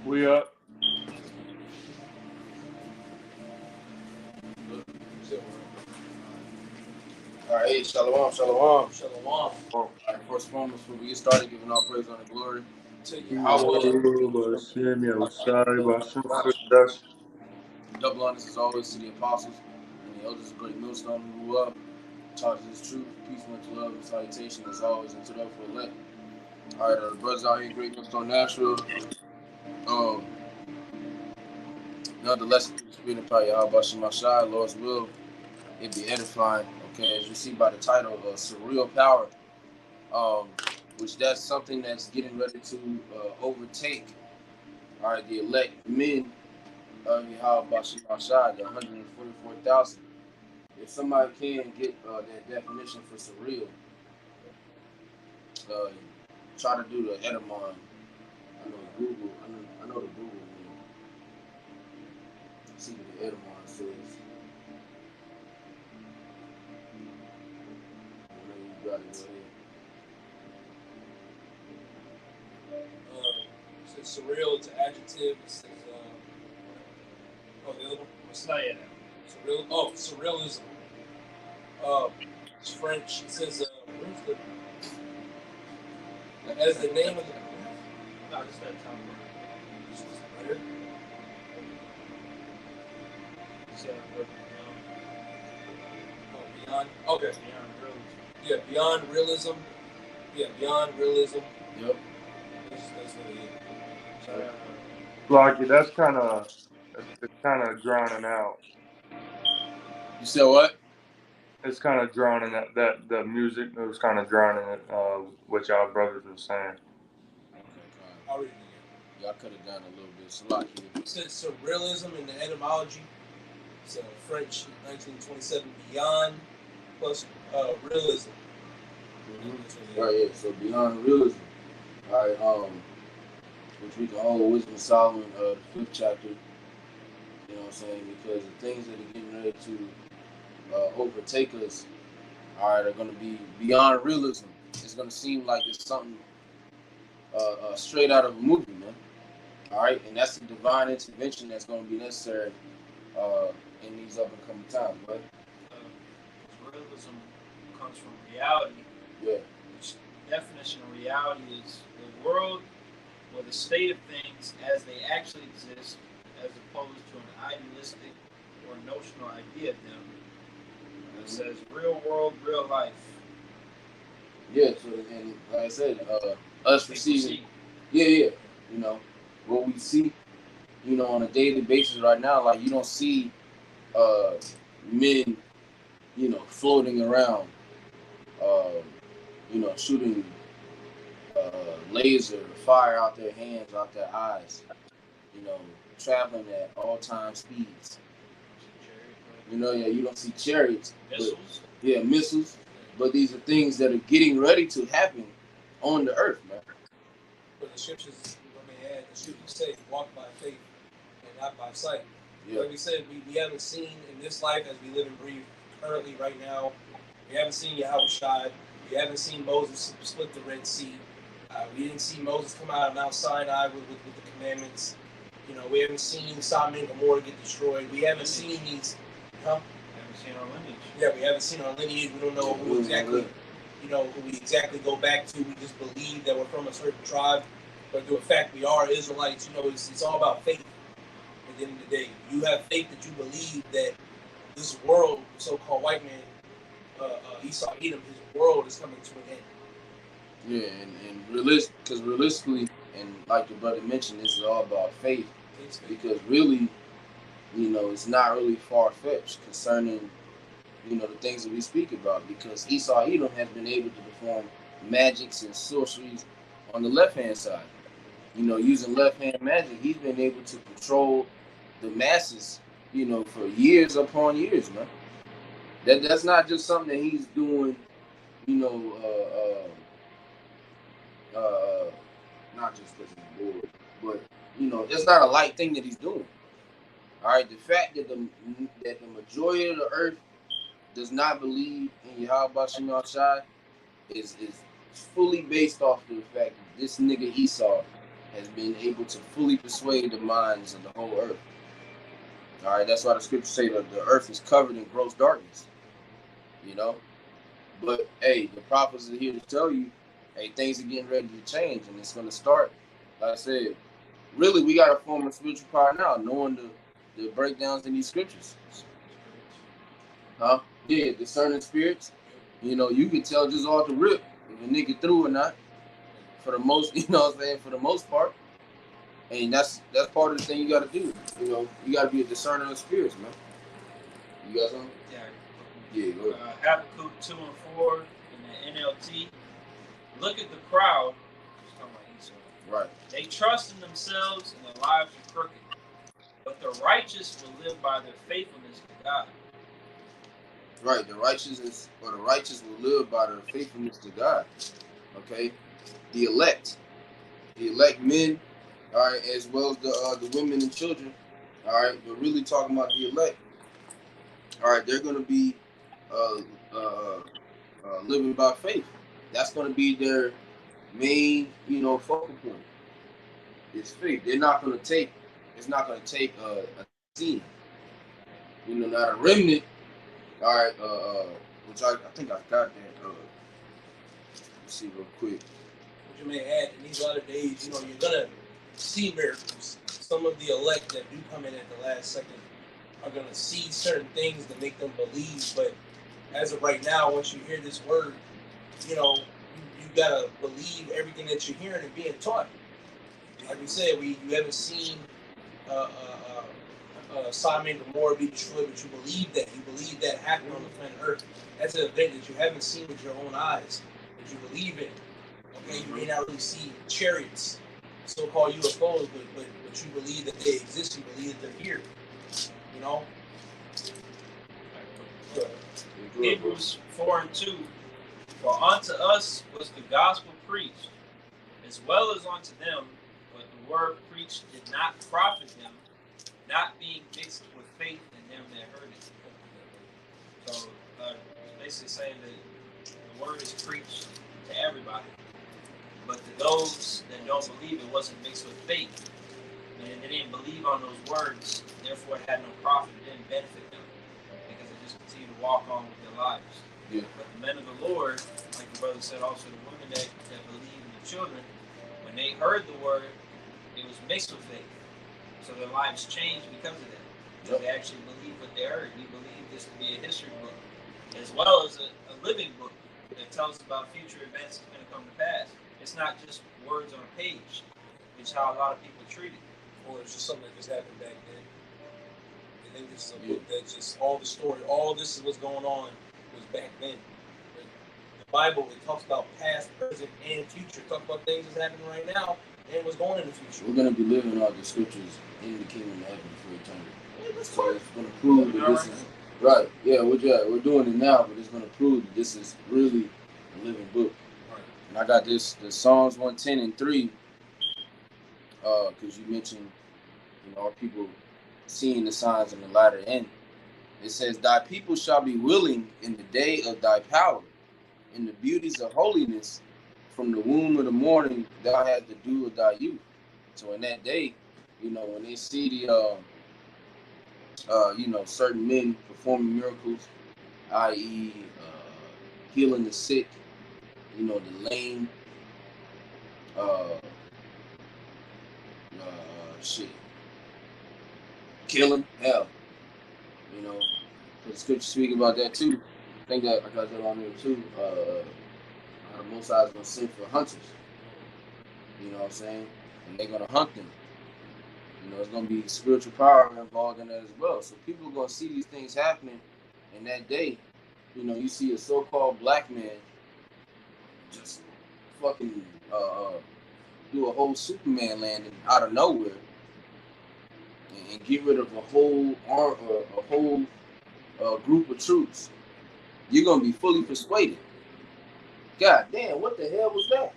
We up. All right, shalom, shalom. Shalom. All right, first and foremost, before we get started, giving all praise and glory to Yahweh. Double honors as always to the apostles and the elders of great millstone who grew up, taught us his truth, peace, much love, and salutation as always, and to them for elect. All right, the brothers out here in Great Millstone, Nashville. Another lesson through the Spirit of Power, Yahweh Shai, Lord's will, it be edifying. Okay, as you see by the title of Surreal Power, which that's something that's getting ready to overtake, all right, the elect men of Yahweh Shai, the 144,000. If somebody can get that definition for surreal, try to do the etymon. I know Google. I know the Google one. See what the etymon says. Whenever you got it, go ahead. Since surreal, it's an adjective. It says, the other one? What's not yet? Surreal. Oh, surrealism. It's French. It says, where's the... As the name of the... No, just that top part. Right here. Beyond. Okay. Beyond realism. Yeah, beyond realism. Beyond realism. Yep. That's what it is. Lucky, that's kind of drowning out. You said what? It's kind of drowning out. That the music was kind of drowning it. What y'all brothers were saying. I'll read it again. Y'all cut it down a little bit. Salaki. It says surrealism in the etymology. It's French, 1927. Beyond plus realism. Mm-hmm. Right, yeah. So beyond realism. All right. Which we can hold Wisdom of Solomon, the 5th chapter. You know what I'm saying? Because the things that are getting ready to overtake us, all right, are going to be beyond realism. It's going to seem like it's something straight out of a movie, man. All right, and that's the divine intervention that's going to be necessary in these up and coming times, right? Realism comes from reality. Yeah. Which definition of reality is the world or the state of things as they actually exist, as opposed to an idealistic or notional idea of them. It says real world, real life. Yeah, so, and like I said, us receiving, yeah, you know, what we see, you know, on a daily basis right now, like you don't see men, you know, floating around, you know, shooting laser fire out their hands, out their eyes, you know, traveling at all-time speeds. You know, yeah, you don't see chariots. Missiles. But, missiles. But these are things that are getting ready to happen on the earth, man. But the scriptures, the scriptures say, walk by faith and not by sight. Yeah. Like we said, we haven't seen in this life as we live and breathe currently right now, we haven't seen Yahweh Shai. We haven't seen Moses split the Red Sea. We didn't see Moses come out of Mount Sinai with the commandments. You know, we haven't seen Sodom and Gomorrah get destroyed. We haven't seen these... Huh? We haven't seen our lineage. Yeah, we haven't seen our lineage. We don't know who exactly, who we exactly go back to. We just believe that we're from a certain tribe. But in fact, we are Israelites. You know, it's all about faith at the end of the day. You have faith that you believe that this world, the so-called white man, Esau, Edom, his world is coming to an end. Yeah, because realistically, and like your brother mentioned, this is all about faith. Because really, you know, it's not really far-fetched concerning, you know, the things that we speak about. Because Esau, Edom has been able to perform magics and sorceries on the left-hand side. You know, using left-hand magic, he's been able to control the masses, you know, for years upon years, man. That's not just something that he's doing, you know, not just because he's bored, but, you know, it's not a light thing that he's doing. All right, the fact that the majority of the earth does not believe in Yahweh Shem Shai is fully based off of the fact that this nigga Esau has been able to fully persuade the minds of the whole earth. All right, that's why the scriptures say that the earth is covered in gross darkness. You know, but hey, the prophets are here to tell you, hey, things are getting ready to change, and it's going to start. Like I said, really, we got to form a spiritual power now, knowing the breakdowns in these scriptures. Huh? Yeah, discerning spirits. You know, you can tell just off the rip if a nigga through or not. For the most, you know what I'm saying, for the most part. And that's part of the thing you got to do. You know, you got to be a discerner of spirits, man. You got something? Yeah, go ahead. Habakkuk 2 and 4 in the NLT. Look at the crowd. Right. They trust in themselves and their lives are crooked. But the righteous will live by their faithfulness to God. Right, the righteous will live by their faithfulness to God. Okay, the elect men, all right, as well as the women and children, all right. But really talking about the elect, all right, they're gonna be living by faith. That's gonna be their main, you know, focal point. It's faith. They're not gonna take. It's not gonna take a scene. You know, not a remnant. All right, which I think I got that. Let's see real quick. What you may add, in these latter days, you know, you're gonna see miracles. Some of the elect that do come in at the last second are gonna see certain things that make them believe. But as of right now, once you hear this word, you know, you gotta believe everything that you're hearing and being taught. Like we said, you haven't seen Sodom and Gomorrah be destroyed, but you believe that. You believe that happened on the planet Earth. That's an event that you haven't seen with your own eyes, that you believe in. Okay, you may not really see chariots, so-called UFOs, but you believe that they exist. You believe that they're here. You know. Hebrews 4 and 2. For unto us was the gospel preached, as well as unto them, but the word preached did not profit them, not being mixed with faith in them that heard it. So it's basically saying that the word is preached to everybody, but to those that don't believe, it wasn't mixed with faith. And they didn't believe on those words, therefore it had no profit, it didn't benefit them, because they just continued to walk on with their lives. Yeah. But the men of the Lord, like the brother said, also the women that believe in the children, when they heard the word, it was mixed with faith. So their lives changed because of that. Yep. They actually believed what they heard. We believe this to be a history book, as well as a living book that tells about future events that's going to come to pass. It's not just words on a page, which is how a lot of people treat it. Or it's just something that just happened back then. I think this is a book that just all the story, all this is what's going on was back then. But the Bible, it talks about past, present, and future. It talks about things that's happening right now and what's going in the future. We're going to be living out the scriptures in the kingdom of heaven for eternity. Yeah, so it's going to prove that this is right. Yeah, we're doing it now, but it's going to prove that this is really a living book. Right. And I got the Psalms 110 and 3, because you mentioned, you know, our people seeing the signs in the latter end. It says, "Thy people shall be willing in the day of thy power, in the beauties of holiness. From the womb of the morning, thou hast the dew of thy youth." So in that day, you know, when they see the, you know, certain men performing miracles, i.e., healing the sick, you know, the lame, killing, hell, you know, the scriptures speak about that too. I think that I got that on there too. The Most High is gonna send for hunters. You know what I'm saying? And they're gonna hunt them. You know, it's gonna be spiritual power involved in that as well. So people are gonna see these things happening in that day. You know, you see a so-called black man just fucking do a whole Superman landing out of nowhere and get rid of a whole group of troops. You're gonna be fully persuaded. God damn, what the hell was that?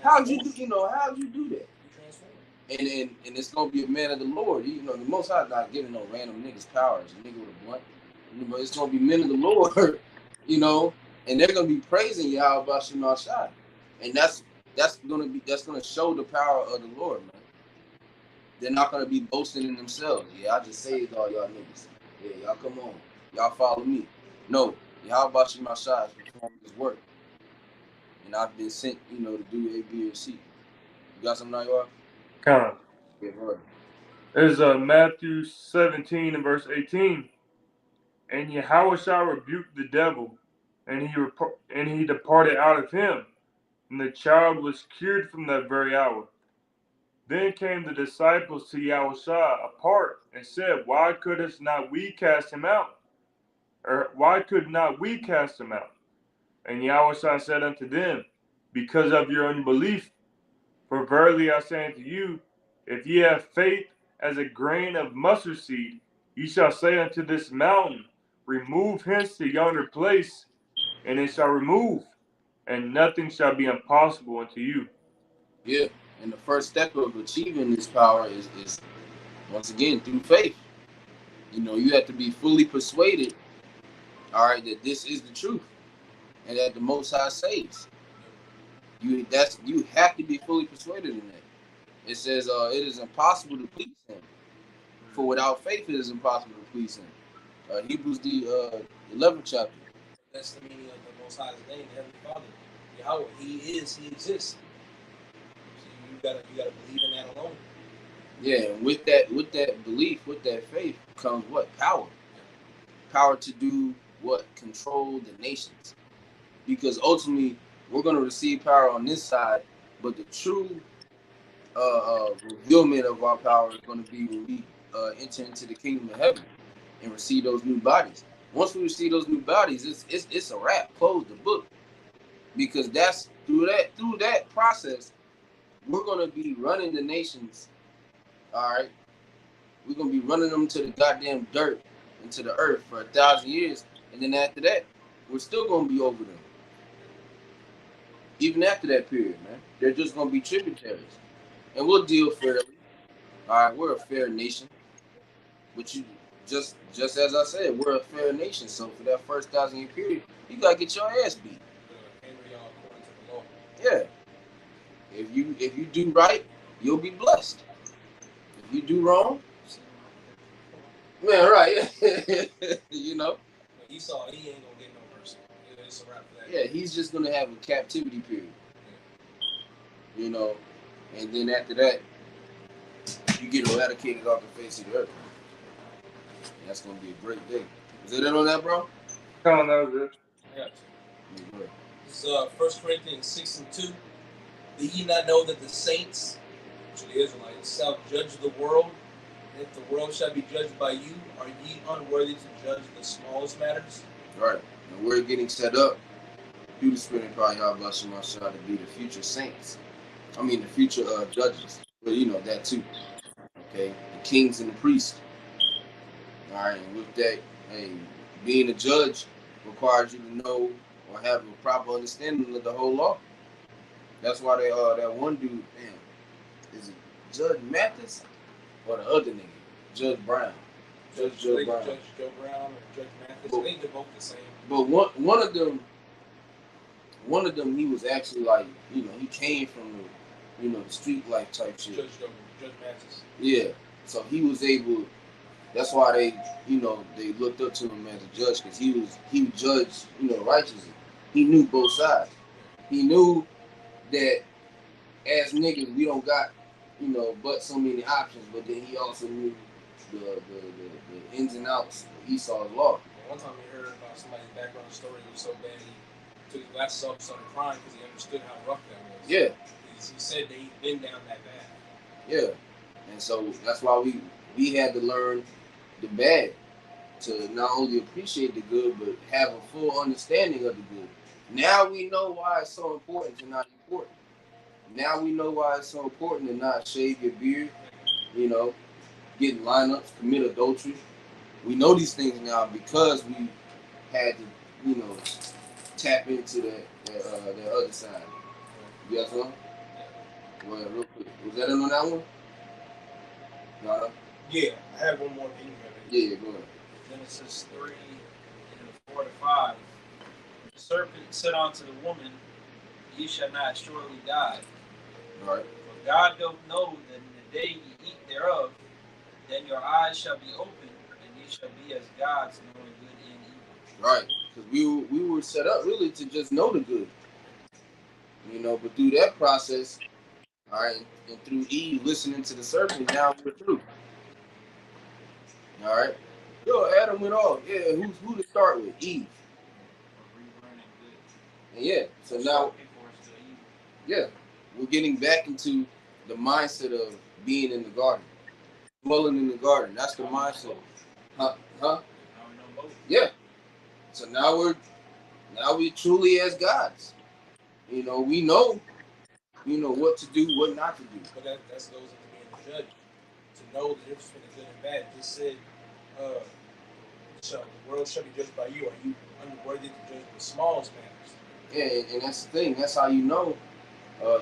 How'd you do? You know, how'd you do that? And it's gonna be a man of the Lord. You know, the Most High not giving no random niggas powers. A nigga with a blunt. But it's gonna be men of the Lord. You know, and they're gonna be praising Yahweh Bashim Al Shai. And that's that's gonna show the power of the Lord, man. They're not gonna be boasting in themselves. Yeah, I just saved all y'all niggas. Yeah, y'all come on, y'all follow me. No, Yahweh Shemashah is performing his work, and I've been sent, to do A, B, or C. You got something now, y'all? Kind of. Yeah, right. There's Matthew 17 and verse 18. And Yahweh rebuked the devil, and he departed out of him, and the child was cured from that very hour. Then came the disciples to Yahushua apart and said, Why couldst not we cast him out? Or why could not we cast him out? And Yahushua said unto them, Because of your unbelief. For verily I say unto you, if ye have faith as a grain of mustard seed, ye shall say unto this mountain, Remove hence to yonder place, and it shall remove, and nothing shall be impossible unto you. Yeah, and the first step of achieving this power is once again through faith. You have to be fully persuaded, all right, that this is the truth and that the Most High saves. You have to be fully persuaded in that. It says it is impossible to please him. For without faith it is impossible to please him. Hebrews the 11th chapter. That's the meaning of the Most High's name, the Heavenly Father. Yahweh, He exists. So you gotta believe in that alone. Yeah, and with that belief, with that faith comes what? Power. Power to do what? Control the nations. Because ultimately we're gonna receive power on this side, but the true revealment of our power is going to be when we enter into the kingdom of heaven and receive those new bodies. Once we receive those new bodies, it's a wrap. Close the book, because that's through that process we're going to be running the nations. All right, we're going to be running them to the goddamn dirt, into the earth for 1,000 years, and then after that, we're still going to be over them. Even after that period, man, they're just going to be tributaries, and we'll deal fairly. All right, we're a fair nation. But you just as I said, we're a fair nation. So for that first 1,000-year period, you gotta get your ass beat. Yeah. If you do right, you'll be blessed. If you do wrong, man, right? Esau, he ain't gonna get no mercy. It's a wrap for that. Yeah, he's just gonna have a captivity period. And then after that, you get eradicated off the face of the earth. And that's gonna be a great day. Is it on that, bro? Kind of knows it. Yeah. This is 1 Corinthians 6:2. Do ye not know that the saints, which are the Israelites, shall judge the world? And if the world shall be judged by you, are ye unworthy to judge the smallest matters? Right. And we're getting set up through the Spirit of God, Yahweh Shemashah, to be the future saints. I mean, the future judges. But that too. Okay? The kings and the priests. All right. And with that, hey, being a judge requires you to know or have a proper understanding of the whole law. That's why they that one dude, man, is it Judge Mathis or the other nigga, Judge Brown? Judge Joe Brown or Judge Mathis. I think they're both the same. But one of them, he was actually like, he came from the street life type shit. Judge Mathis. Yeah, so he was able. That's why they looked up to him as a judge, because he judged righteously. He knew both sides. He knew that as niggas we don't got but so many options, but then he also knew the ins and outs of Esau's law. One time he heard about somebody's background story. It was so bad he took his glasses off and started crying because he understood how rough that was. Yeah. He said that he'd been down that bad. Yeah. And so that's why we had to learn the bad to not only appreciate the good, but have a full understanding of the good. Now we know why it's so important to not import. Now we know why it's so important to not shave your beard, get in lineups, commit adultery. We know these things now because we had to, tap into that other side. You got something? Well, real quick. Was that on that one? No? Yeah, I have one more thing. Yeah, go ahead. Genesis 3 and 4 to 5. The serpent said unto the woman, ye shall not surely die. Right. For God doth know that in the day ye eat thereof, then your eyes shall be opened, and ye shall be as gods, knowing good and evil. Right. Because we were set up really to just know the good. But through that process, all right, and through Eve listening to the serpent, now we're through. All right. Yo, Adam went off. Yeah, who to start with? Eve. And yeah, so now, yeah, we're getting back into the mindset of being in the garden, dwelling in the garden. That's the mindset. Huh? Yeah. So now we truly as gods. We know what to do, what not to do. But that goes into being a judge. To know the difference between the good and bad. It just said, the world shall be judged by you. Are you unworthy to judge the smallest matters? Yeah, and that's the thing. That's how you know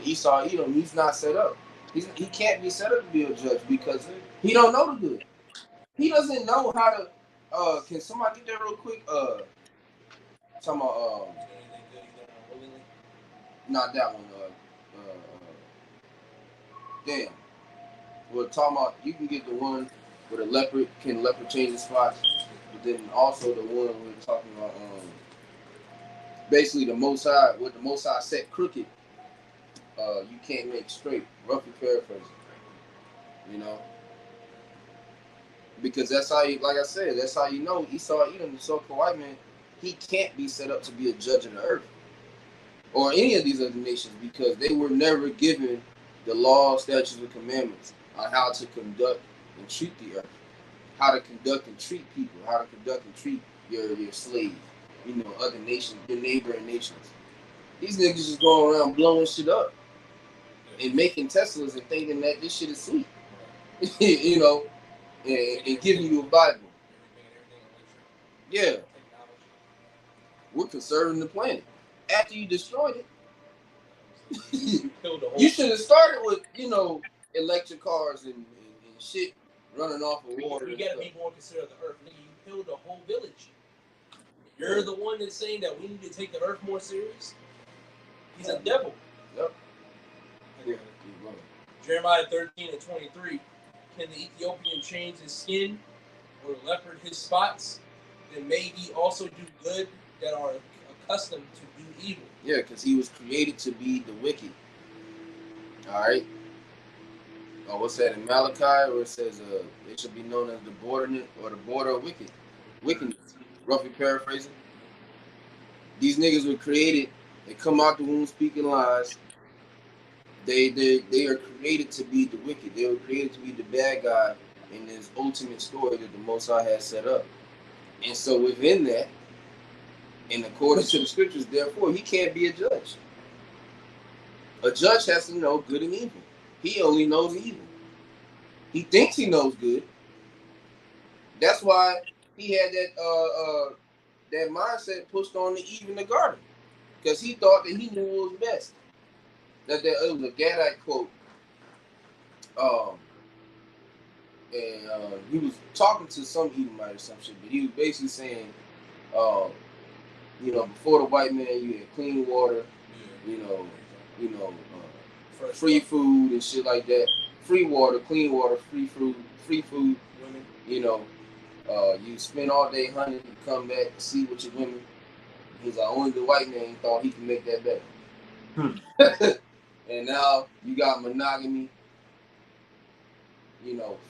Esau, Edom, he's not set up. He can't be set up to be a judge because he don't know the good. He doesn't know how to. Can somebody get that real quick? Talking about not that one. Damn. We're talking about. You can get the one where the leopard can leopard change his spots, but then also the one we're talking about. Basically, the Most High, what the Most High set crooked, you can't make straight. Roughly paraphrasing. Because that's how you, like I said, that's how you know Esau, Edom, the so-called white man, he can't be set up to be a judge of the earth or any of these other nations because they were never given the law, statutes, and commandments on how to conduct and treat the earth, how to conduct and treat people, how to conduct and treat your slave, other nations, your neighboring nations. These niggas just going around blowing shit up and making Teslas and thinking that this shit is sweet, and giving you a Bible. Yeah. We're conserving the planet. After you destroyed it, you should have started with, electric cars and shit running off of water. We gotta be more considerate of the earth. Nigga, you killed the whole village. You're the one that's saying that we need to take the earth more serious? He's a devil. Yep. Yeah. Jeremiah 13:23. Can the Ethiopian change his skin or the leopard his spots? Then may he also do good that are accustomed to do evil. Yeah, because he was created to be the wicked. All right. Oh, what's that in Malachi where it says it should be known as the border of wickedness. Roughly paraphrasing. These niggas were created. They come out the womb speaking lies. They are created to be the wicked. They were created to be the bad guy in this ultimate story that the Most High has set up. And so within that, in accordance to the scriptures, therefore, he can't be a judge. A judge has to know good and evil. He only knows evil. He thinks he knows good. That's why he had that mindset pushed on the Eve in the garden, because he thought that he knew what was best. It was a Gadite quote. And he was talking to some Edomite or some shit, but he was basically saying, before the white man, you had clean water, free food and shit like that. Free water, clean water, free food. Women. You spend all day hunting, you come back to see with your women. He's like, only the white man thought he could make that better. And now you got monogamy.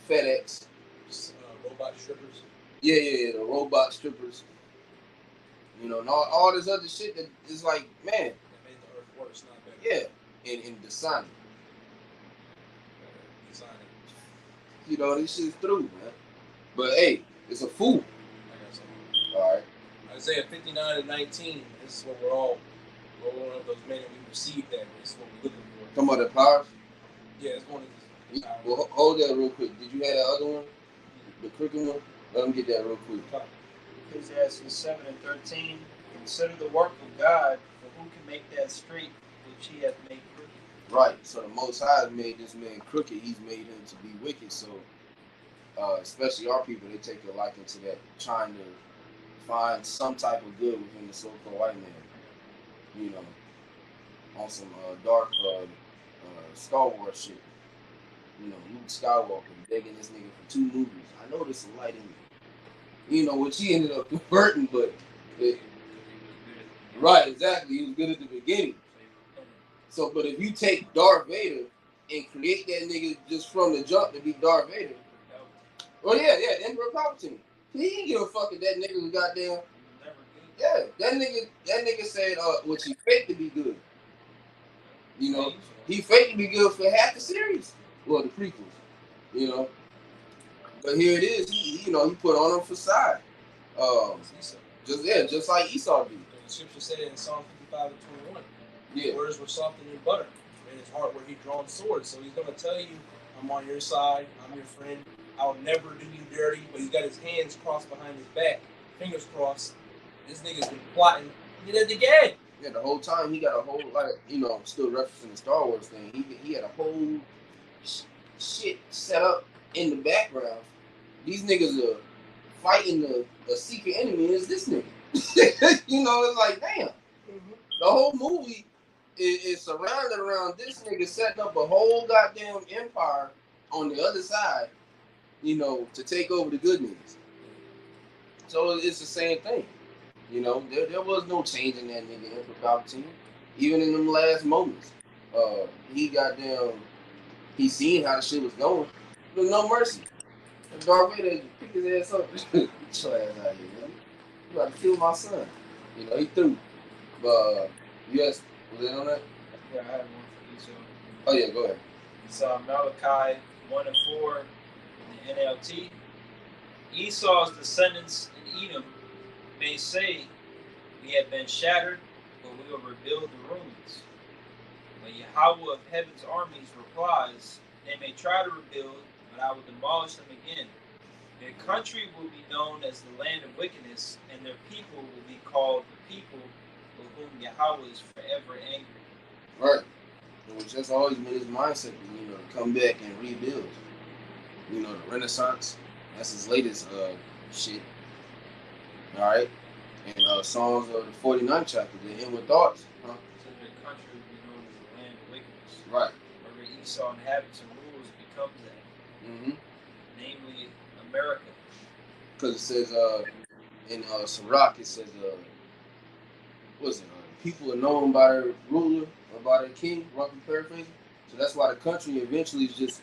FedEx. Robot strippers. Yeah, the robot strippers. And all this other shit that is like, man. That made the earth worse, not better. Yeah, and Dasani. This shit's through, man. But hey, it's a fool. All right. Isaiah 59:19. This is what we're all one of those men and we received that. This is what we're looking for. Talking about the powers? Yeah, it's one of these. Well, hold that real quick. Did you have that other one? The crooked one? Let me get that real quick. Ecclesiastes 7:13. Consider the work of God, for who can make that straight which he hath made crooked? Right. So the Most High has made this man crooked. He's made him to be wicked. So, especially our people, they take a liking to that, trying to find some type of good within the so-called white man. on some dark Star Wars shit. You know, Luke Skywalker begging this nigga for 2 movies. I know there's some light in you. You know, which he ended up converting, but right, exactly. He was good at the beginning. So, but if you take Darth Vader and create that nigga just from the jump to be Darth Vader, well, yeah, Emperor Palpatine. He didn't give a fuck if that nigga was goddamn. Yeah, that nigga said, which he faked to be good. You know, he faked to be good for half the series. Well, the prequels. You know, but here it is. He put on him for side. Just like Esau did. The scripture said it in Psalm 55 and 21. Yeah. His words were softer than butter, and his heart where he drawn swords. So he's gonna tell you, I'm on your side, I'm your friend, I'll never do you dirty, but he's got his hands crossed behind his back, fingers crossed. This nigga's been plotting. He did it again. Yeah, the whole time he got a whole, still referencing the Star Wars thing, he had a whole shit set up in the background. These niggas are fighting a secret enemy, is this nigga. You know, it's like, damn. Mm-hmm. The whole movie is surrounded around this nigga setting up a whole goddamn empire on the other side, you know, to take over the good niggas. So it's the same thing. You know, there was no change in that nigga Emperor Palpatine. Even in them last moments. He seen how the shit was going. There's no mercy. Darth Vader pick his ass up. Get your ass out of here, man. You about to kill my son. You know, he threw. But yes, was that on that? Yeah, I had one for Esau. Oh yeah, go ahead. So Malachi 1 and 4 in the NLT. Esau's descendants in Edom may say, we have been shattered, but we will rebuild the ruins. But Yahweh of heaven's armies replies, they may try to rebuild, but I will demolish them again. Their country will be known as the land of wickedness, and their people will be called the people with whom Yahweh is forever angry. Right. Which that's always been his mindset, you know, to come back and rebuild. You know, the Renaissance, that's his latest shit. All right. And Psalms of the 49th chapter, the inward thoughts. Huh? So their country will be known as the land of wickedness. Right. Wherever Esau inhabits and rules becomes that. Mm-hmm. Namely, America. Because it says in Sirach, it says, what's it? People are known by their ruler or by their king, roughly paraphrasing. So that's why the country eventually is just,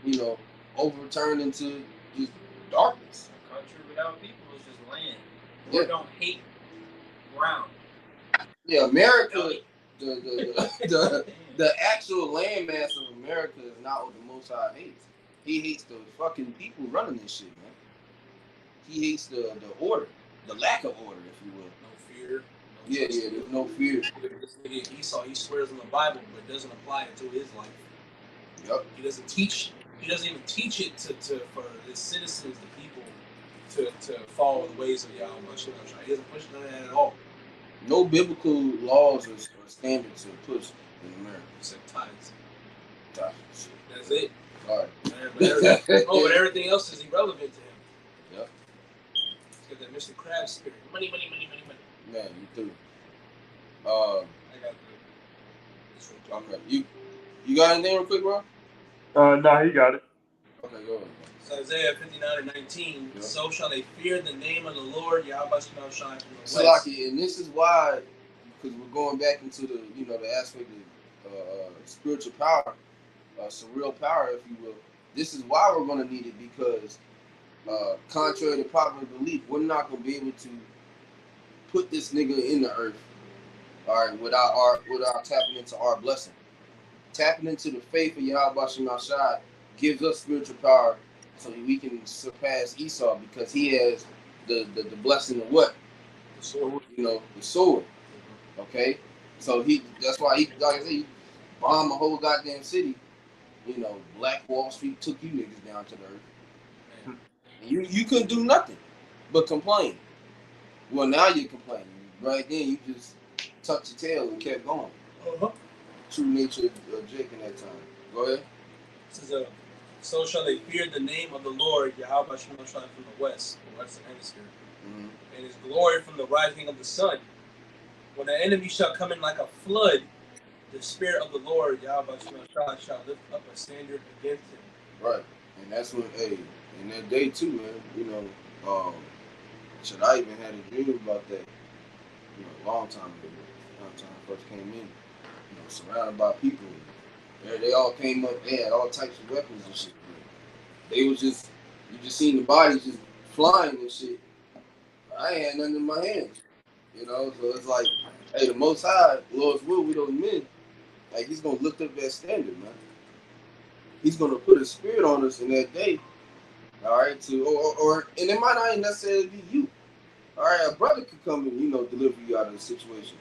you know, overturned into just darkness. A country without people is just land. Yeah. We don't hate ground. Yeah, America, the actual landmass of America is not what the Most High hates. He hates the fucking people running this shit, man. He hates the order, the lack of order, if you will. No fear. Yeah, there's no fear. This nigga Esau, he swears in the Bible, but it doesn't apply it to his life. Yep. He doesn't even teach it for his citizens, the people, to follow the ways of Yahweh. He doesn't push none of that at all. No biblical laws or standards are pushed in America. Except tithes. Shit. That's it. All right. But everything else is irrelevant to him. Yep. He's got that Mr. Krabs spirit. Money. Man, you threw. I got this one. Okay. You got anything real quick, bro? Nah, he got it. Okay, go ahead. So Isaiah 59 and 19, yep. So shall they fear the name of the Lord, Yahweh shall shine from the west. And this is why, because we're going back into the, you know, the aspect of spiritual power, surreal power, if you will. This is why we're going to need it, because contrary to popular belief, we're not going to be able to put this nigga in the earth, all right, without tapping into our blessing. Tapping into the faith of Yahweh Shem Shai gives us spiritual power so that we can surpass Esau, because he has the blessing of what? The sword. You know, the sword. Okay? So that's why he, like I said, he bombed a whole goddamn city. You know, Black Wall Street took you niggas down to the earth. And you couldn't do nothing but complain. Well, now you're complaining. Right then, you just tucked your tail and kept going. Uh-huh. True nature of Jake in that time. Go ahead. It says, so shall they fear the name of the Lord, Yahweh shall shine from the western hemisphere, and his glory from the rising of the sun. When the enemy shall come in like a flood, the spirit of the Lord, Yahweh shall lift up a standard against him. Right. And that's when, hey, in that day too, man, you know, shit, I even had a dream about that, you know, a long time ago. Long time I first came in, you know, surrounded by people. They all came up, they had all types of weapons and shit. They was just, you just seen the bodies just flying and shit. I ain't had nothing in my hands, you know. So it's like, hey, the Most High, Lord's will with those men, like He's gonna lift up that standard, man. He's gonna put a spirit on us in that day, all right. To or and it might not even necessarily be you. All right, a brother could come and deliver you out of the situation.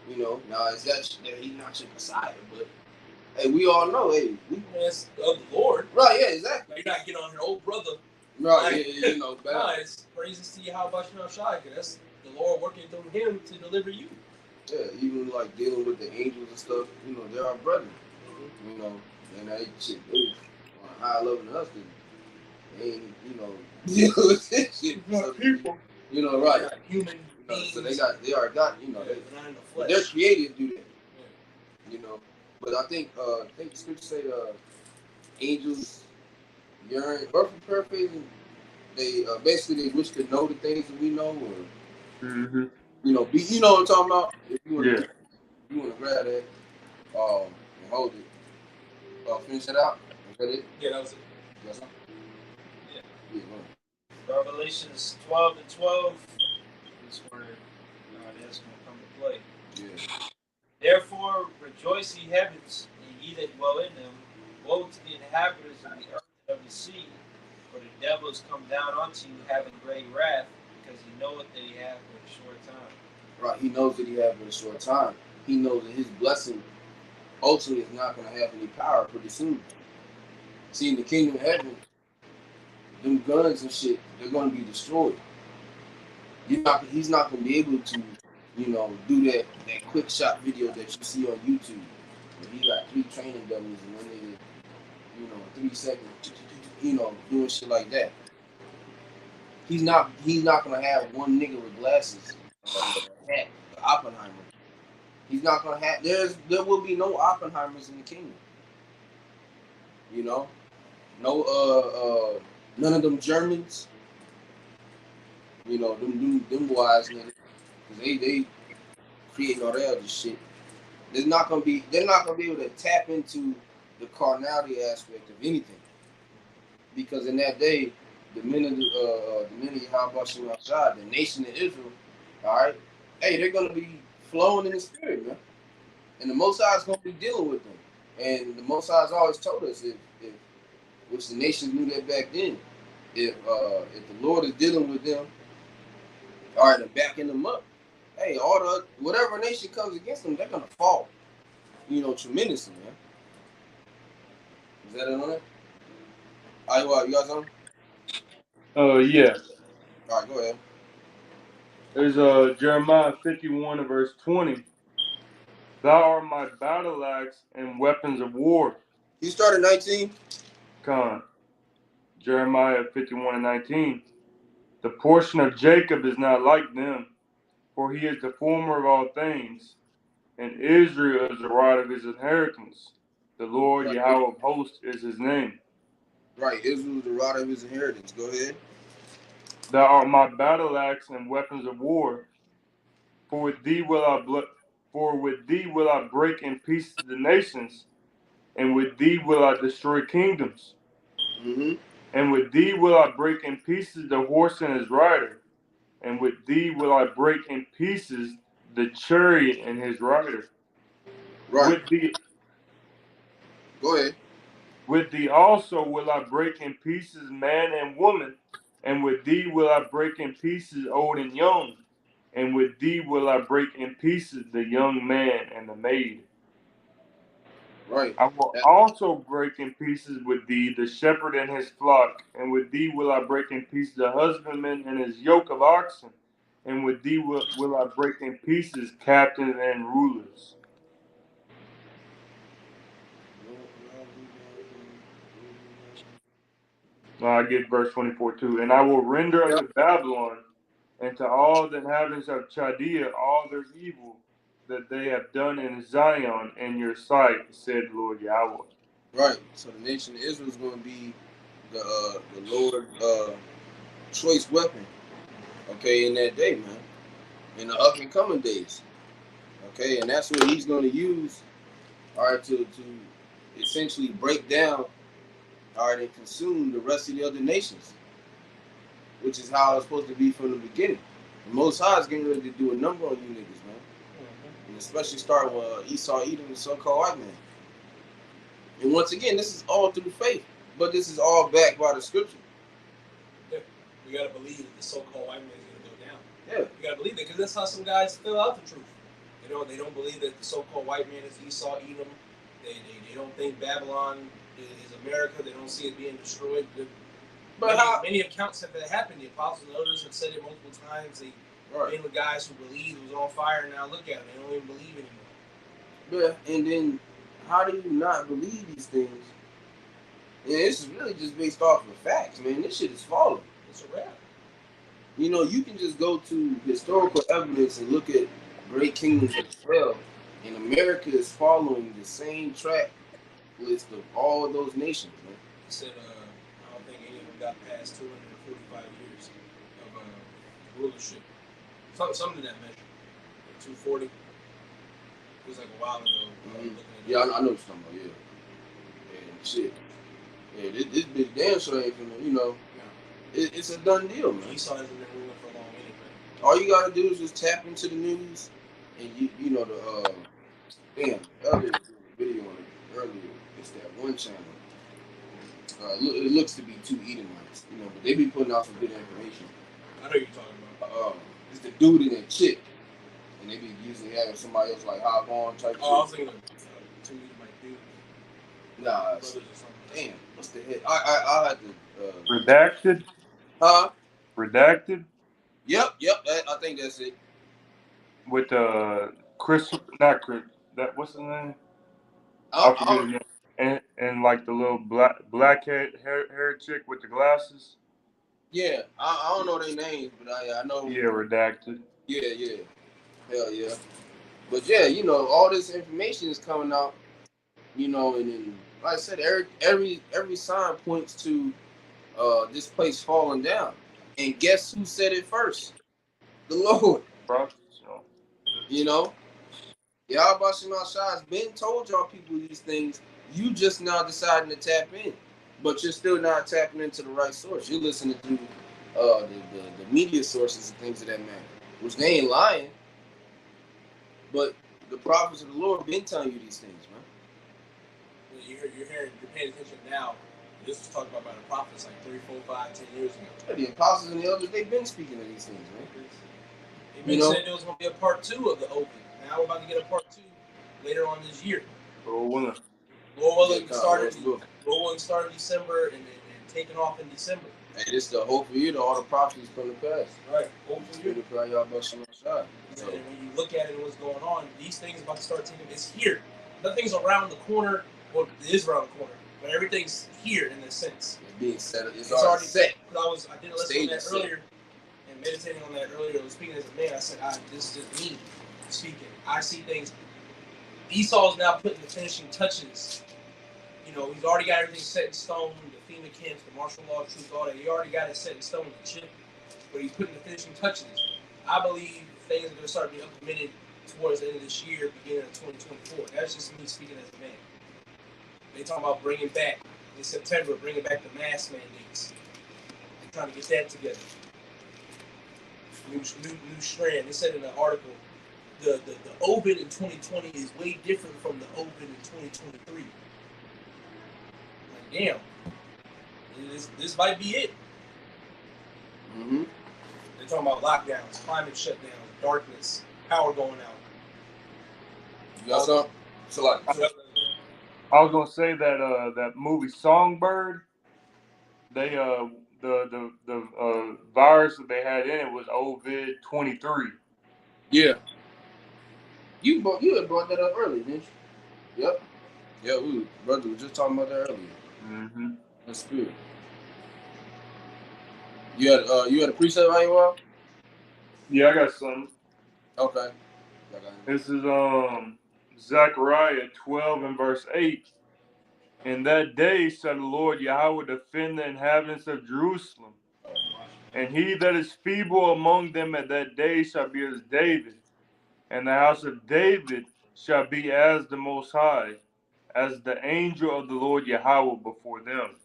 You know, now is that he's not your Messiah, but hey, we all know, hey, that's of the Lord, right? Yeah, exactly. Like, you're not getting on your old brother. Right, like, yeah, you know, nah, it's praises to Yahweh Shai, because that's the Lord working through him to deliver you. Yeah, even like dealing with the angels and stuff, you know, they're our brothers. You know, and they shit, they on a higher level than us, they ain't, dealing with this shit. So, people. You know, right. Human beings. So they are God, you know, not in the flesh. They're created to do that. Yeah. You know. But I think the scripture say angels yearn, or for paraphrasing, they basically they wish to know the things that we know, or you know what I'm talking about. If you want to grab that, and hold it, finish it out. Is that it? Yeah, that was it. Yes, sir. Yeah. Revelations 12:12 is where that's going to come to play. Yeah. Therefore, rejoice, ye heavens, and ye that dwell in them. Woe to the inhabitants of the earth and of the sea, for the devil is come down unto you, having great wrath, because he knoweth that he hath but a short time. Right, he knows that he hath but a short time. He knows that his blessing ultimately is not going to have any power pretty soon. See, in the kingdom of heaven, them guns and shit, they're going to be destroyed. He's not going to be able to, do that quick shot video that you see on YouTube. Where he got 3 training dummies and one nigga, 3 seconds, doing shit like that. He's not going to have one nigga with glasses, hat, Oppenheimer. He's not going to have, there will be no Oppenheimers in the kingdom. You know? No, none of them Germans, them wise niggas, cause they create all that other shit. They're not gonna be able to tap into the carnality aspect of anything, because in that day, the men of Yahweh, the nation of Israel, all right, hey, they're gonna be flowing in the spirit, man, and the Most High is gonna be dealing with them, and the Most High has always told us if which the nations knew that back then. If the Lord is dealing with them, all right, and backing them up, hey, whatever nation comes against them, they're gonna fall, tremendously, man. Is that it on it? All right, you guys on? Yeah. All right, go ahead. There's Jeremiah 51 and verse 20. Thou art my battle axe and weapons of war. You started 19. Con. Jeremiah 51 and 19. The portion of Jacob is not like them, for he is the former of all things, and Israel is the rod of his inheritance. The Lord Right. Yahweh of hosts is his name. Right, Israel is the rod of his inheritance. Go ahead. Thou art my battle axe and weapons of war. For with thee will I break in pieces the nations, and with thee will I destroy kingdoms. Mm-hmm. And with thee will I break in pieces the horse and his rider, and with thee will I break in pieces the chariot and his rider. Right. Go ahead. With thee also will I break in pieces man and woman, and with thee will I break in pieces old and young, and with thee will I break in pieces the young man and the maid. Right. I will also break in pieces with thee the shepherd and his flock, and with thee will I break in pieces the husbandman and his yoke of oxen, and with thee will I break in pieces captains and rulers. Now I get verse 24 too. And I will render unto Babylon and to all the inhabitants of Chaldea all their evil, that they have done in Zion in your sight, said Lord Yahweh. Right. So the nation of Israel is going to be the Lord choice weapon. Okay, in that day, man, in the up and coming days. Okay, and that's what He's going to use. All right, to essentially break down, all right, and consume the rest of the other nations, which is how it's supposed to be from the beginning. The Most High is getting ready to do a number on you niggas, man. And especially starting with Esau, Edom, and so-called white man. And once again, this is all through faith, but this is all backed by the scripture. Yeah. We gotta believe that the so-called white man is gonna go down. Yeah. You gotta believe that because that's how some guys fill out the truth. They don't believe that the so-called white man is Esau, Edom. They don't think Babylon is America. They don't see it being destroyed. But many accounts have happened. The apostles and elders have said it multiple times. They been with guys who believed it was on fire. Now look at them; they don't even believe anymore. Yeah, and then how do you not believe these things? And this is really just based off of facts, man. This shit is falling. It's a wrap. You know, you can just go to historical evidence and look at great kingdoms that fell, and America is following the same track list of all of those nations, man. He said, I don't think any of them got past 245 years of rulership. Something to that measure. 240. It was like a while ago. Yeah, I know what you're talking about, yeah. And shit. Yeah, this big damn sure ain't finna, you know, it's a done deal, man. Esau hasn't been ruling for long anyway. All you gotta do is just tap into the news, and you know, earlier video on it earlier, it's that one channel. It looks to be two Edomites, you know, but they be putting out some good information. I know you're talking about. It's the dude and that chick, and they be usually having somebody else like hop on type shit. I was thinking of two Edomite dudes. Nah, brothers or something. Damn, what's the head? I had to. Redacted? Huh? Redacted? Yep. I think that's it. With Chris, not Chris. What's his name? I forget his name. And like the little black hair chick with the glasses. Yeah, I don't know their names, but I know. Yeah, redacted. Yeah. Hell yeah. But yeah, you know, all this information is coming out, you know, and then, like I said, every sign points to this place falling down. And guess who said it first? The Lord. You know? Yahweh Shai has been told y'all people these things. You just now deciding to tap in. But you're still not tapping into the right source. You're listening to the media sources and things of that matter. Which they ain't lying. But the prophets of the Lord been telling you these things, man. You're paying attention now. This was talked about by the prophets like 3, 4, 5, 10 years ago. Yeah, the apostles and the elders, they've been speaking of these things, man. They've been saying there was going to be a part 2 of the open. Now we're about to get a part 2 later on this year. Lord willing, started December and taking off in December. Hey, this is the hopeful year to all the prophecies from the past. Right, hopeful year. So, and when you look at it and what's going on, these things about to start taking. It's here. Nothing's around the corner. Well, it is around the corner, but everything's here in this sense. It's being set. It's already set. I didn't listen to that earlier and meditating on that earlier. I was speaking as a man. I said, this is just me speaking. I see things. Esau's now putting the finishing touches. You know, he's already got everything set in stone. The FEMA camps, the martial law, truth, all that. He already got it set in stone, the chip. But he's putting the finishing touches. I believe things are going to start being implemented towards the end of this year, beginning of 2024. That's just me speaking as a man. They talking about bringing back, in September, bringing back the mask mandates. They're trying to get that together. New strand. They said in the article, the open in 2020 is way different from the open in 2023. Like, damn. This might be it. Mm-hmm. They're talking about lockdowns, climate shutdowns, darkness, power going out. You got something? I was gonna say that that movie Songbird, they the virus that they had in it was COVID-23. Yeah. You had brought that up earlier, didn't you? Yep. Yeah, we were just talking about that earlier. Mm-hmm. That's good. You had a preset on you all? Yeah, I got some. Okay. This is Zechariah 12 and verse 8. In that day shall the Lord Yahweh defend the inhabitants of Jerusalem. And he that is feeble among them at that day shall be as David, and the house of David shall be as the Most High, as the angel of the Lord Yahweh before them.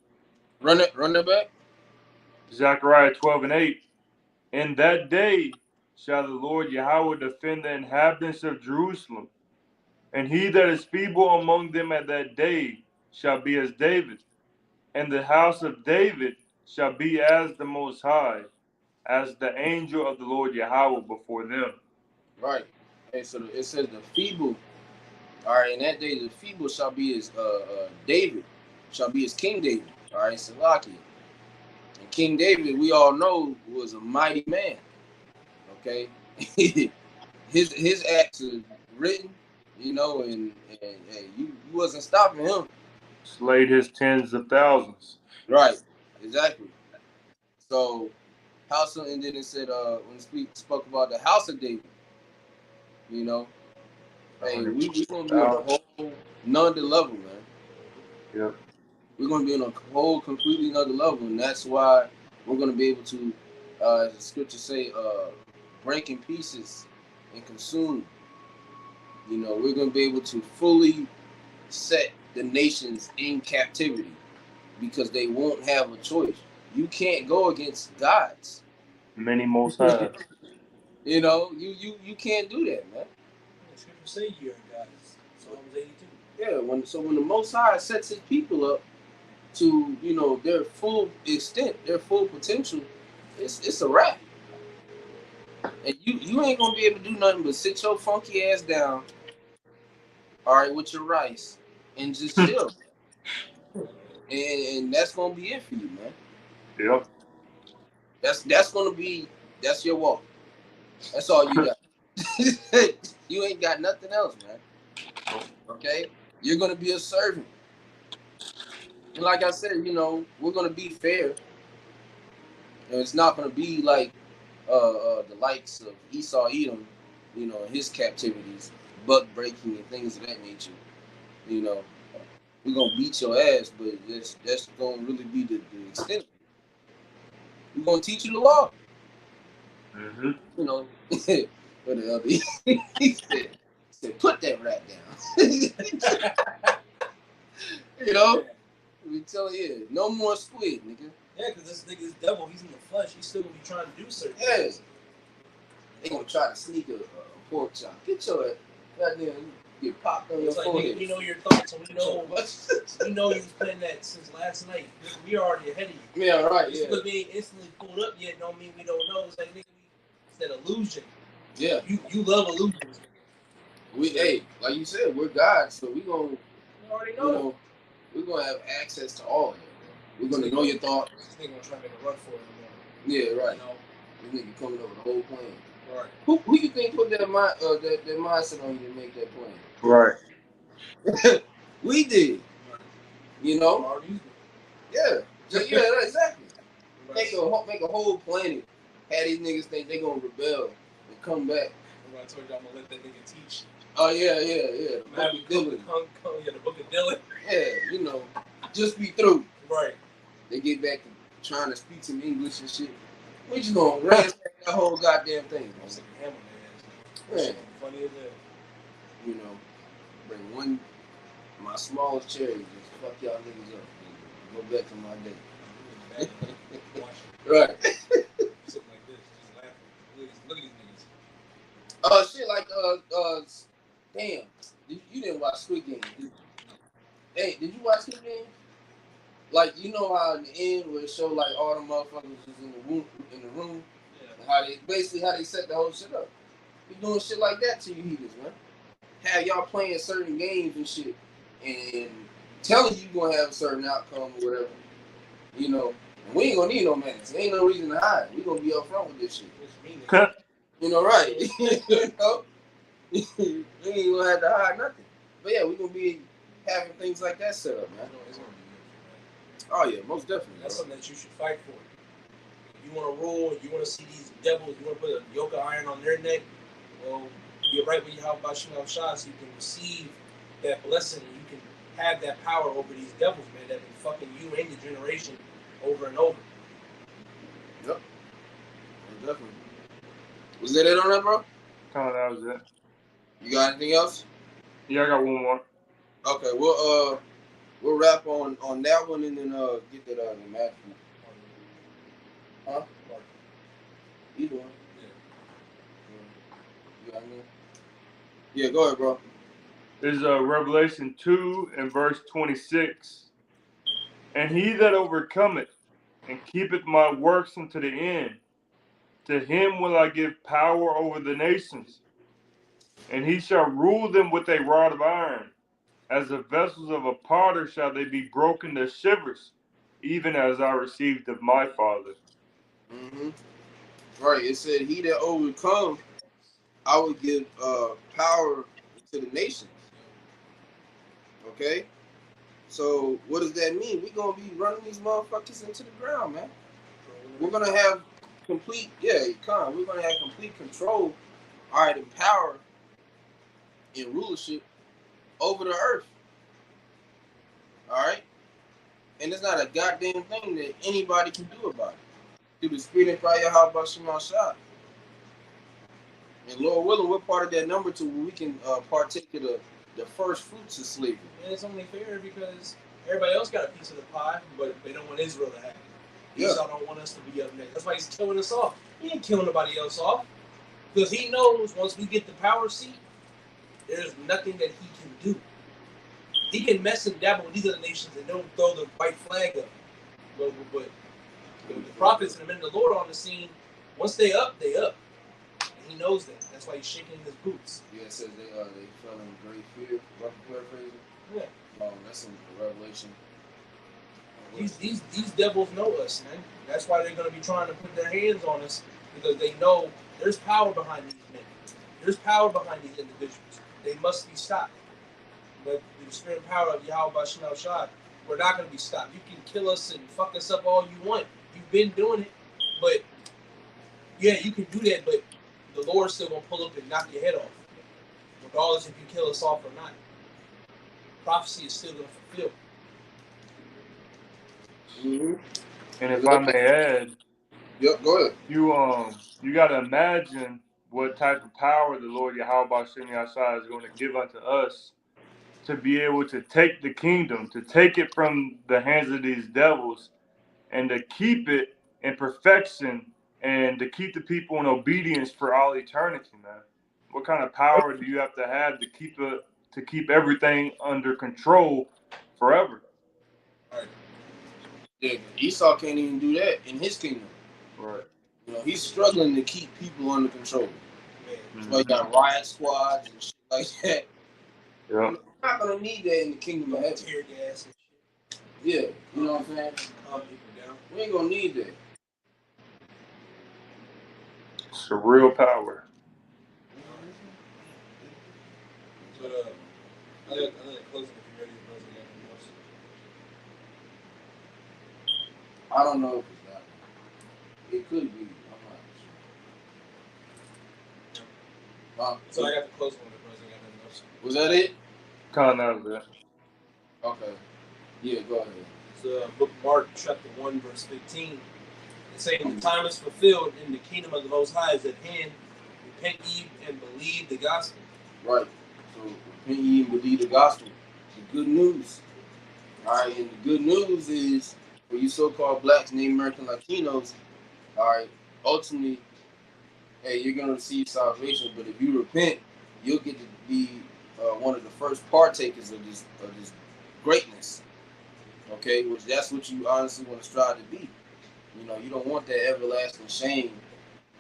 Run it back. Zechariah 12 and 8. In that day shall the Lord Yahweh defend the inhabitants of Jerusalem, and he that is feeble among them at that day shall be as David, and the house of David shall be as the Most High, as the angel of the Lord Yahweh before them. Right. And so it says the feeble. All right, in that day the feeble shall be as David, shall be as King David. All right, Salaki. And King David, we all know, was a mighty man. Okay, his acts are written, you know, and you wasn't stopping him. Slayed his tens of thousands. Right, exactly. So house of, and then it said when it spoke about the house of David, you know, hey, we gonna be on a whole another level, man. Yep. We're gonna be on a whole completely another level, and that's why we're gonna be able to, as the scriptures say, break in pieces and consume. You know, we're gonna be able to fully set the nations in captivity because they won't have a choice. You can't go against gods. Many most high. You know, you can't do that, man. Scripture say you are God. Psalms 82. Yeah, when the Most High sets his people up to, you know, their full extent, their full potential, it's a wrap. And you ain't gonna be able to do nothing but sit your funky ass down, all right, with your rice and just chill. And that's gonna be it for you, man. Yep. That's your walk. That's all you got. You ain't got nothing else, man. Okay? You're gonna be a servant. And like I said, you know, we're gonna be fair. And it's not gonna be like the likes of Esau Edom, you know, his captivities, buck breaking and things of that nature. You know, we're gonna beat your ass, but that's gonna really be the extent. We're gonna teach you the law. Mm-hmm. You know, but the other he said, put that rat down. You know, we tell you, no more squid, nigga. Yeah, because this nigga is devil. He's in the flesh. He's still gonna be trying to do certain things. They gonna try to sneak a pork chop. Get your goddamn get popped on your forehead. Nigga, we know your thoughts, and we know we know you was planning that since last night. We already ahead of you. Yeah, right. Just because we ain't instantly pulled up yet, don't mean we don't know. It's like nigga, it's that illusion. Yeah, you love illusions. Hey, like you said, we're God, so we gonna. You already know. You know, we're gonna have access to all of it. We're gonna know your thoughts. This nigga gonna try to make a run for it. Yeah, right. You know? This nigga coming up with a whole plan. Right. Who you think put that mindset on you to make that plan? Right. We did. Right. You know? Yeah. Yeah, exactly. Right. Make a whole planet. Have these niggas think they gonna rebel and come back. I told you I'm gonna let that nigga teach. Oh yeah. The book of Dylan. Yeah, you know, just be through. Right. They get back to trying to speak some English and shit. We just gonna ransack that whole goddamn thing. Man. Funny as hell. You know, bring my smallest cherry, just fuck y'all niggas up. And go back to my day. Right. Something like this, just laughing. Look at these niggas. Shit like damn. You didn't watch Squid Game, did you? Hey, did you watch Squid Game? Like, you know how in the end where it showed like all the motherfuckers was in the room, yeah. How they set the whole shit up. You doing shit like that to you heathens, man. Have y'all playing certain games and shit, and telling you gonna have a certain outcome or whatever. You know, and we ain't gonna need no minutes. There ain't no reason to hide. We gonna be up front with this shit. You know, right? You know, we ain't gonna have to hide nothing. But yeah, we gonna be having things like that set up, man. Oh yeah, most definitely. That's something that you should fight for. If you want to rule, you want to see these devils, you want to put a yoke of iron on their neck, well, Get right with Yahweh Shem Shah so you can receive that blessing and you can have that power over these devils, man, that been fucking you and your generation over and over. Yep. Definitely. Was that it on that, bro? That was it. You got anything else? Yeah, I got one more. Okay, we'll wrap on that one and then get that out in Matthew. Huh? Either one. Yeah. You got anything? Yeah, go ahead, bro. This is Revelation 2 and verse 26. And he that overcometh and keepeth my works unto the end, to him will I give power over the nations, and he shall rule them with a rod of iron. As the vessels of a potter shall they be broken to shivers, even as I received of my Father. Mm-hmm. Right. It said, "He that overcome, I will give power to the nations." Okay. So what does that mean? We're gonna be running these motherfuckers into the ground, man. We're gonna have complete, we're gonna have complete control, all right, and power and rulership over the earth. All right. And it's not a goddamn thing that anybody can do about it. Through the spirit and fire, how about Shema Shah? And Lord willing, we're part of that number to where we can partake of the first fruits of slavery. And it's only fair because everybody else got a piece of the pie, but they don't want Israel to have it. Esau don't want us to be up next. That's why he's killing us off. He ain't killing nobody else off. Because he knows once we get the power seat, there's nothing that he can do. He can mess and dabble with these other nations and don't throw the white flag up. But the prophets and the men of the Lord on the scene, once they up, they up. And he knows that. That's why he's shaking his boots. Yeah, it says they fell in great fear. Rough paraphrasing. Yeah. That's in the Revelation. These devils know us, man. That's why they're going to be trying to put their hands on us, because they know there's power behind these men. There's power behind these individuals. They must be stopped. But the spirit and power of Yahweh Bashal Shad, we're not going to be stopped. You can kill us and fuck us up all you want. You've been doing it. But, yeah, you can do that, but the Lord's still going to pull up and knock your head off, regardless if you kill us off or not. Prophecy is still going to fulfill. Mm-hmm. And if I may add, yep, go ahead. You got to imagine what type of power the Lord Yahweh Shem Yahshua is going to give unto us to be able to take the kingdom, to take it from the hands of these devils, and to keep it in perfection, and to keep the people in obedience for all eternity, man. What kind of power do you have to keep everything under control forever? Right. Yeah, Esau can't even do that in his kingdom. Right. You know, he's struggling to keep people under control. That's why you got riot squads and shit like that. Yeah. We're not gonna need that in the kingdom of heaven. Tear gas and shit. Yeah, you know what I'm saying? Calm people down. We ain't gonna need that. Surreal Power. But I think closing if you're ready to close again. I don't know if it's that one. It could be. I'm not sure. So I got the closing one. Was that it? Kind of that. Okay. Yeah, go ahead. It's book Mark chapter 1 verse 15. It's saying the time is fulfilled and the kingdom of the Most High is at hand. Repent ye and believe the gospel. Right. So repent ye and believe the gospel. The good news. Alright, and the good news is for you so-called blacks, Native American Latinos, alright, ultimately, hey, you're gonna receive salvation, but if you repent, you'll get to be one of the first partakers of this greatness. Okay, which that's what you honestly want to strive to be. You know, you don't want that everlasting shame,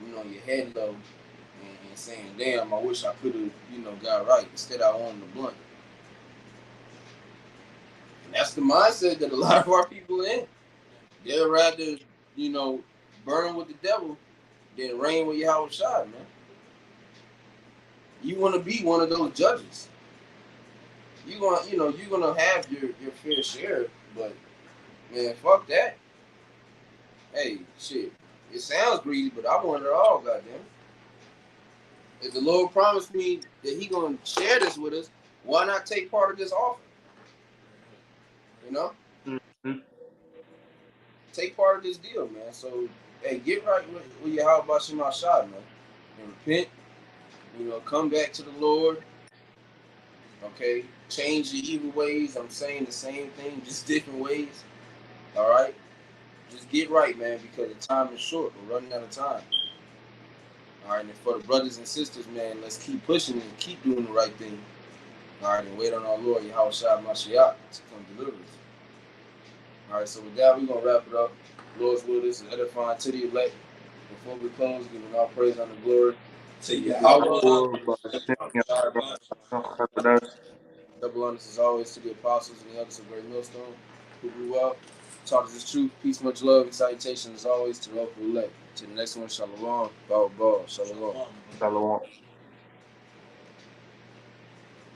you know, your head low and saying, damn, I wish I could have, you know, got right. Instead I want the blunt. And that's the mindset that a lot of our people are in. They'd rather, you know, burn with the devil than reign with Yahweh Shai, man. You want to be one of those judges. You're gonna have your fair share, but man, fuck that. Hey, shit. It sounds greedy, but I want it all, goddamn. If the Lord promised me that He gonna share this with us, why not take part of this offer? You know, Mm-hmm. take part of this deal, man. So, hey, get right with your how about Shema Shah, man, and repent. You know, come back to the Lord. Okay, change your evil ways. I'm saying the same thing, just different ways. All right, just get right, man, because the time is short. We're running out of time. All right, and for the brothers and sisters, man, let's keep pushing and keep doing the right thing. All right, and wait on our Lord, Yahweh Shah Mashiach, to come deliver us. All right, so with that, we're going to wrap it up. Lord's will, this is edifying to the elect. Before we close, giving all praise and the glory So yeah, double honors as always to the apostles and the others of Great Millstone who grew up, taught us this truth, peace, much love, and salutations as always to the local elect. To the next one, Shalom, Baal, Shalom. Shalom.